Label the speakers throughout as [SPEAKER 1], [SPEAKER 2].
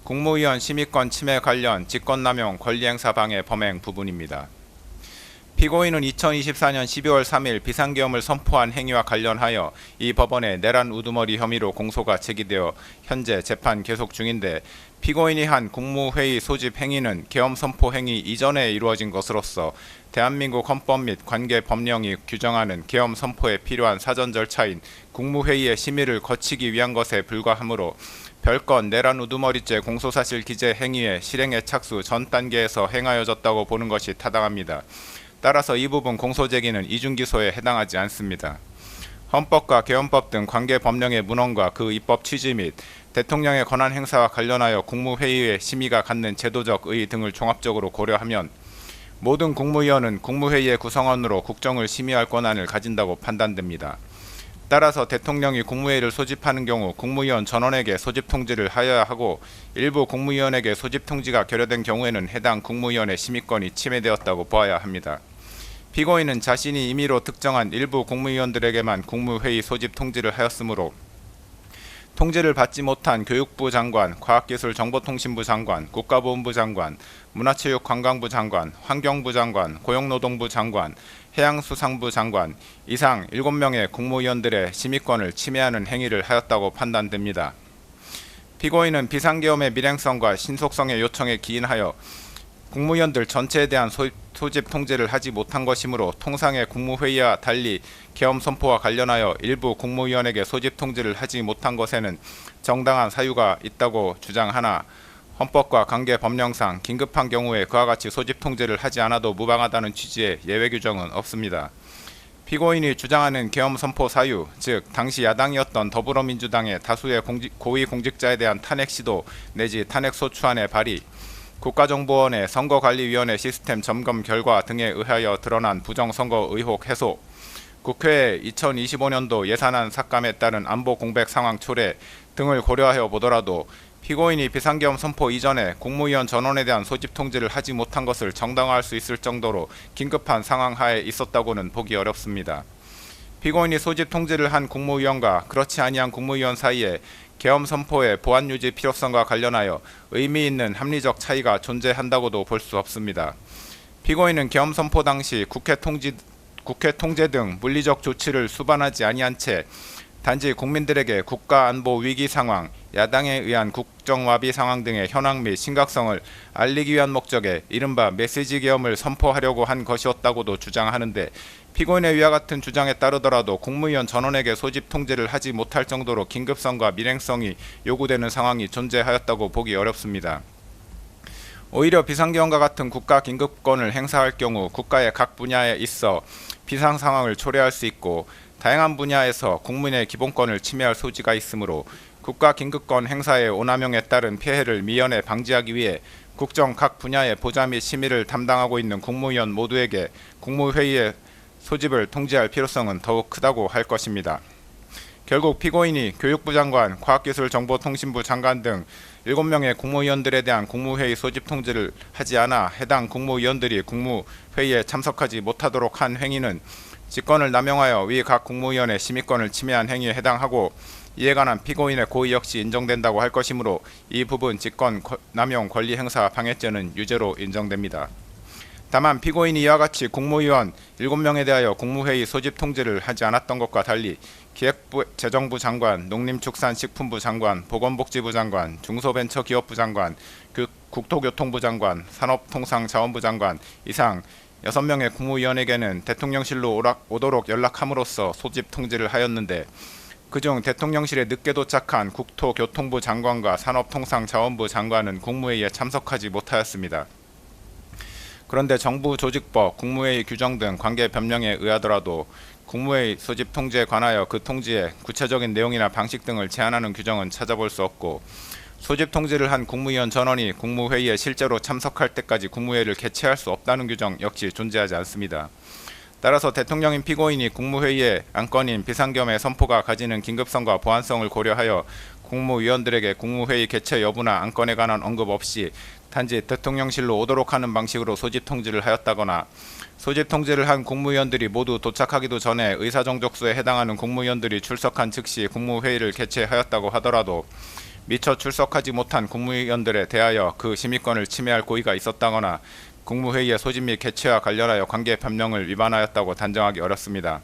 [SPEAKER 1] 국무위원 심의권 침해 관련 직권남용 권리행사 방해 범행 부분입니다. 피고인은 2024년 12월 3일 비상계엄을 선포한 행위와 관련하여 이 법원에 내란 우두머리 혐의로 공소가 제기되어 현재 재판 계속 중인데, 피고인이 한 국무회의 소집 행위는 계엄 선포 행위 이전에 이루어진 것으로서 대한민국 헌법 및 관계 법령이 규정하는 계엄 선포에 필요한 사전 절차인 국무회의의 심의를 거치기 위한 것에 불과하므로 별건 내란 우두머리죄 공소사실 기재 행위의 실행의 착수 전 단계에서 행하여졌다고 보는 것이 타당합니다. 따라서 이 부분 공소 제기는 이중기소에 해당하지 않습니다. 헌법과 계엄법 등 관계 법령의 문헌과 그 입법 취지 및 대통령의 권한 행사와 관련하여 국무회의의 심의가 갖는 제도적 의의 등을 종합적으로 고려하면 모든 국무위원은 국무회의의 구성원으로 국정을 심의할 권한을 가진다고 판단됩니다. 따라서 대통령이 국무회의를 소집하는 경우 국무위원 전원에게 소집 통지를 하여야 하고, 일부 국무위원에게 소집 통지가 결여된 경우에는 해당 국무위원의 심의권이 침해되었다고 보아야 합니다. 피고인은 자신이 임의로 특정한 일부 국무위원들에게만 국무회의 소집 통지를 하였으므로 통지를 받지 못한 교육부 장관, 과학기술정보통신부 장관, 국가보훈부 장관, 문화체육관광부 장관, 환경부 장관, 고용노동부 장관, 해양수산부 장관 이상 7명의 국무위원들의 심의권을 침해하는 행위를 하였다고 판단됩니다. 피고인은 비상계엄의 밀행성과 신속성의 요청에 기인하여 국무위원들 전체에 대한 소집 통지를 하지 못한 것이므로 통상의 국무회의와 달리 계엄 선포와 관련하여 일부 국무위원에게 소집 통지를 하지 못한 것에는 정당한 사유가 있다고 주장하나, 헌법과 관계 법령상 긴급한 경우에 그와 같이 소집 통지를 하지 않아도 무방하다는 취지의 예외 규정은 없습니다. 피고인이 주장하는 계엄 선포 사유, 즉 당시 야당이었던 더불어민주당의 다수의 고위공직자에 대한 탄핵 시도 내지 탄핵 소추안의 발의, 국가정보원의 선거관리위원회 시스템 점검 결과 등에 의하여 드러난 부정선거 의혹 해소, 국회의 2025년도 예산안 삭감에 따른 안보 공백 상황 초래 등을 고려하여 보더라도 피고인이 비상계엄 선포 이전에 국무위원 전원에 대한 소집 통지를 하지 못한 것을 정당화할 수 있을 정도로 긴급한 상황 하에 있었다고는 보기 어렵습니다. 피고인이 소집 통지를 한 국무위원과 그렇지 아니한 국무위원 사이에 계엄 선포의 보안 유지 필요성과 관련하여 의미 있는 합리적 차이가 존재한다고도 볼 수 없습니다. 피고인은 계엄 선포 당시 국회 통제 등 물리적 조치를 수반하지 아니한 채 단지 국민들에게 국가 안보 위기 상황, 야당에 의한 국정와비 상황 등의 현황 및 심각성을 알리기 위한 목적에 이른바 메시지 계엄을 선포하려고 한 것이었다고도 주장하는데, 피고인의 위와 같은 주장에 따르더라도 국무위원 전원에게 소집 통지를 하지 못할 정도로 긴급성과 밀행성이 요구되는 상황이 존재하였다고 보기 어렵습니다. 오히려 비상계엄과 같은 국가 긴급권을 행사할 경우 국가의 각 분야에 있어 비상 상황을 초래할 수 있고 다양한 분야에서 국민의 기본권을 침해할 소지가 있으므로 국가 긴급권 행사의 오남용에 따른 피해를 미연에 방지하기 위해 국정 각 분야의 보좌 및 심의를 담당하고 있는 국무위원 모두에게 국무회의의 소집을 통지할 필요성은 더욱 크다고 할 것입니다. 결국 피고인이 교육부 장관, 과학기술정보통신부 장관 등 7명의 국무위원들에 대한 국무회의 소집 통지를 하지 않아 해당 국무위원들이 국무회의에 참석하지 못하도록 한 행위는 직권을 남용하여 위 각 국무위원의 심의권을 침해한 행위에 해당하고, 이에 관한 피고인의 고의 역시 인정된다고 할 것이므로 이 부분 직권 남용 권리 행사 방해죄는 유죄로 인정됩니다. 다만 피고인이 이와 같이 국무위원 7명에 대하여 국무회의 소집 통지를 하지 않았던 것과 달리 기획부 재정부 장관, 농림축산식품부 장관, 보건복지부 장관, 중소벤처기업부 장관, 국토교통부 장관, 산업통상자원부 장관 이상 6명의 국무위원에게는 대통령실로 오도록 연락함으로써 소집 통지를 하였는데, 그중 대통령실에 늦게 도착한 국토교통부 장관과 산업통상자원부 장관은 국무회의에 참석하지 못하였습니다. 그런데 정부 조직법, 국무회의 규정 등 관계 법령에 의하더라도 국무회의 소집 통지에 관하여 그 통지의 구체적인 내용이나 방식 등을 제한하는 규정은 찾아볼 수 없고, 소집 통지를 한 국무위원 전원이 국무회의에 실제로 참석할 때까지 국무회의를 개최할 수 없다는 규정 역시 존재하지 않습니다. 따라서 대통령인 피고인이 국무회의의 안건인 비상계엄의 선포가 가지는 긴급성과 보안성을 고려하여 국무위원들에게 국무회의 개최 여부나 안건에 관한 언급 없이 단지 대통령실로 오도록 하는 방식으로 소집 통지를 하였다거나, 소집 통지를 한 국무위원들이 모두 도착하기도 전에 의사정족수에 해당하는 국무위원들이 출석한 즉시 국무회의를 개최하였다고 하더라도 미처 출석하지 못한 국무위원들에 대하여 그 심의권을 침해할 고의가 있었다거나 국무회의의 소집 및 개최와 관련하여 관계 법령을 위반하였다고 단정하기 어렵습니다.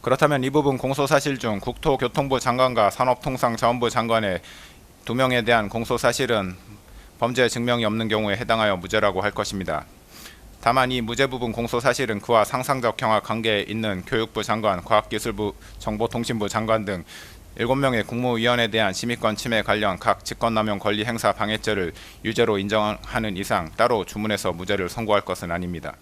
[SPEAKER 1] 그렇다면 이 부분 공소사실 중 국토교통부 장관과 산업통상자원부 장관의 2명에 대한 공소사실은 범죄 증명이 없는 경우에 해당하여 무죄라고 할 것입니다. 다만 이 무죄 부분 공소사실은 그와 상상적 경합 관계에 있는 교육부 장관, 과학기술부, 정보통신부 장관 등 7명의 국무위원에 대한 심의권 침해 관련 각 직권남용 권리 행사 방해죄를 유죄로 인정하는 이상 따로 주문해서 무죄를 선고할 것은 아닙니다.